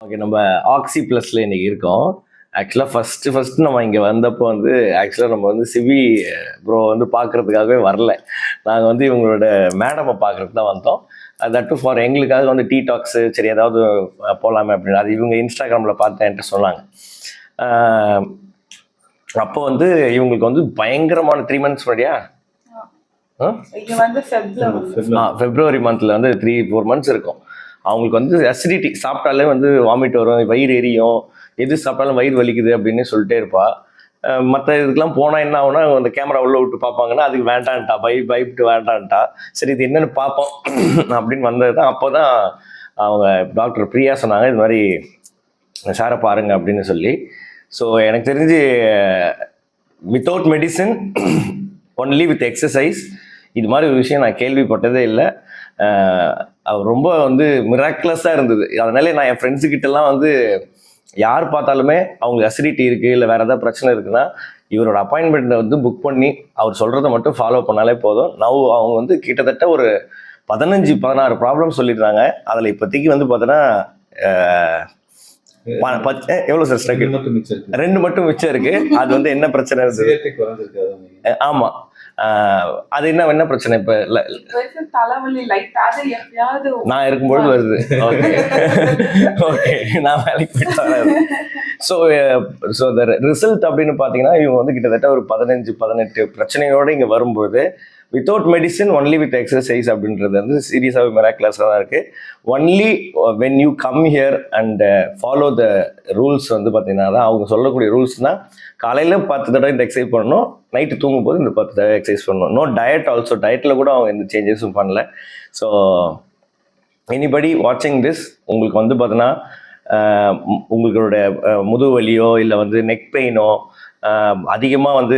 Okay, நம்ம ஆக்சி ப்ளஸ்ல இன்னைக்கு இருக்கோம். ஆக்சுவலாக ஃபஸ்ட்டு நம்ம இங்கே வந்தப்போ வந்து ஆக்சுவலாக நம்ம வந்து சிவி ப்ரோ வந்து பார்க்குறதுக்காகவே வரல. நாங்கள் வந்து இவங்களோட மேடமை பார்க்குறதுக்கு தான் வந்தோம். தட்டு ஃபார் எங்களுக்காக வந்து டீ டாக்ஸு சரி ஏதாவது போகலாமே அப்படின்னு அது இவங்க இன்ஸ்டாகிராமில் பார்த்து என்கிட்ட சொன்னாங்க. அப்போ வந்து இவங்களுக்கு வந்து பயங்கரமான 3 months முன்னாடியா ஃபெப்ரவரி மந்த்ல வந்து 3-4 months இருக்கும். அவங்களுக்கு வந்து அசிடிட்டி சாப்பிட்டாலே வந்து வாமிட் வரும், வயிறு எரியும், எது சாப்பிட்டாலும் வயிறு வலிக்குது அப்படின்னு சொல்லிட்டே இருப்பா. மற்ற இதுக்கெல்லாம் போனால் என்ன ஆகுனா அந்த கேமரா உள்ள விட்டு பார்ப்பாங்கன்னா அதுக்கு வேண்டான்ட்டா, பயப்பட்டு வேண்டான்ட்டா. சரி இது என்னன்னு பார்ப்போம் அப்படின்னு வந்தது தான். அப்போ தான் அவங்க டாக்டர் பிரியா சொன்னாங்க இது மாதிரி சாரை பாருங்க அப்படின்னு சொல்லி. ஸோ எனக்கு தெரிஞ்சு without medicine only with exercise இது மாதிரி ஒரு விஷயம் நான் கேள்விப்பட்டதே இல்லை. அவர் ரொம்ப வந்து மிராக்குலஸாக இருந்தது. அதனால நான் என் ஃப்ரெண்ட்ஸுக்கிட்டலாம் வந்து யார் பார்த்தாலுமே அவங்களுக்கு அசிடிட்டி இருக்குது இல்லை வேறு ஏதாவது பிரச்சனை இருக்குன்னா இவரோட அப்பாயின்மெண்ட்டை வந்து புக் பண்ணி அவர் சொல்கிறத மட்டும் ஃபாலோ பண்ணாலே போதும். அவங்க வந்து கிட்டத்தட்ட ஒரு 15-16 ப்ராப்ளம் சொல்லிடுறாங்க. அதில் இப்போதைக்கு வந்து பார்த்தோன்னா எவ்வளோ சார் ஸ்டக்? 2 மட்டும் மிச்சம் இருக்கு. அது வந்து என்ன பிரச்சனை இருக்கு? ஆமாம், அது என்ன பிரச்சனை? இப்ப நான் இருக்கும்போது வருது. ஓகே, நான் வேலைக்கு போயிட்டு ஸோ ரிசல்ட் அப்படின்னு பார்த்தீங்கன்னா இவங்க வந்து கிட்டத்தட்ட ஒரு 15-18 பிரச்சனையோட இங்கே வரும்போது without medicine only with exercise அப்படின்றது வந்து சீரியஸாகவே மிராக்குலஸாக தான் இருக்குது. Only when you come here and follow the rules வந்து பார்த்தீங்கன்னா தான் அவங்க சொல்லக்கூடிய ரூல்ஸ்னால் காலையில் 10 தடவை இந்த எக்ஸசைஸ் பண்ணணும், நைட்டு தூங்கும்போது இந்த 10 தடவை எக்ஸசைஸ் பண்ணணும். நோ டயட் ஆல்சோ, டயட்டில் கூட அவங்க எந்த சேஞ்சஸும் பண்ணல. ஸோ எனிபடி வாட்சிங் திஸ் உங்களுக்கு வந்து பார்த்தீங்கன்னா உங்களோட முதுகு வலியோ இல்லை வந்து நெக் பெயினோ அதிகமாக வந்து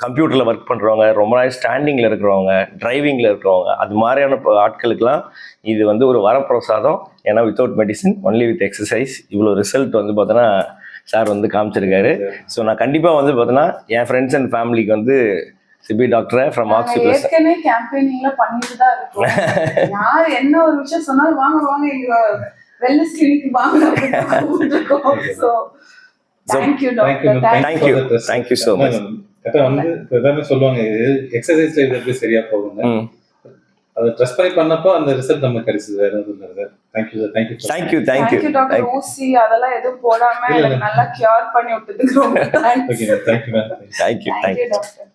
கம்ப்யூட்டரில் ஒர்க் பண்ணுறவங்க, ரொம்ப நாள் ஸ்டாண்டிங்கில் இருக்கிறவங்க, டிரைவிங்கில் இருக்கிறவங்க, அது மாதிரியான ஆட்களுக்கெல்லாம் இது வந்து ஒரு வரப்பிரசாதம். ஏன்னா without medicine only with exercise இவ்வளோ ரிசல்ட் வந்து பார்த்தோன்னா சார் வந்து காமிச்சிருக்காரு. ஸோ நான் கண்டிப்பாக வந்து பார்த்தோன்னா என் ஃப்ரெண்ட்ஸ் அண்ட் ஃபேமிலிக்கு வந்து சிபி டாக்டரை ஃப்ரம் ஆக்சி ப்ளஸ் கேம்பெயினிங்ல பண்ணிட்டு தான் இருக்கோம். யார் என்ன ஒரு விஷயம் சொன்னாலும் வாங்க எங்க வெல்னஸ் கிளினிக் வாங்க. So Thank you so much. வந்து எல்லாமே சொல்லுவாங்க எக்ஸசைஸ்ல இது எப்படி சரியா போகுங்க. அதை ட்ரஸ்ட் பண்ணி பண்ணப்போ அந்த ரிசல்ட் நமக்கு கிடைச்சது. வேற எதுவும் இல்லை. Thank you doctor. ஊசி அதெல்லாம் எதுவும் போடாம நல்லா கியூர் பண்ணி விட்டதுக்கு ரொம்ப தேங்க்யூ. Thank you doctor.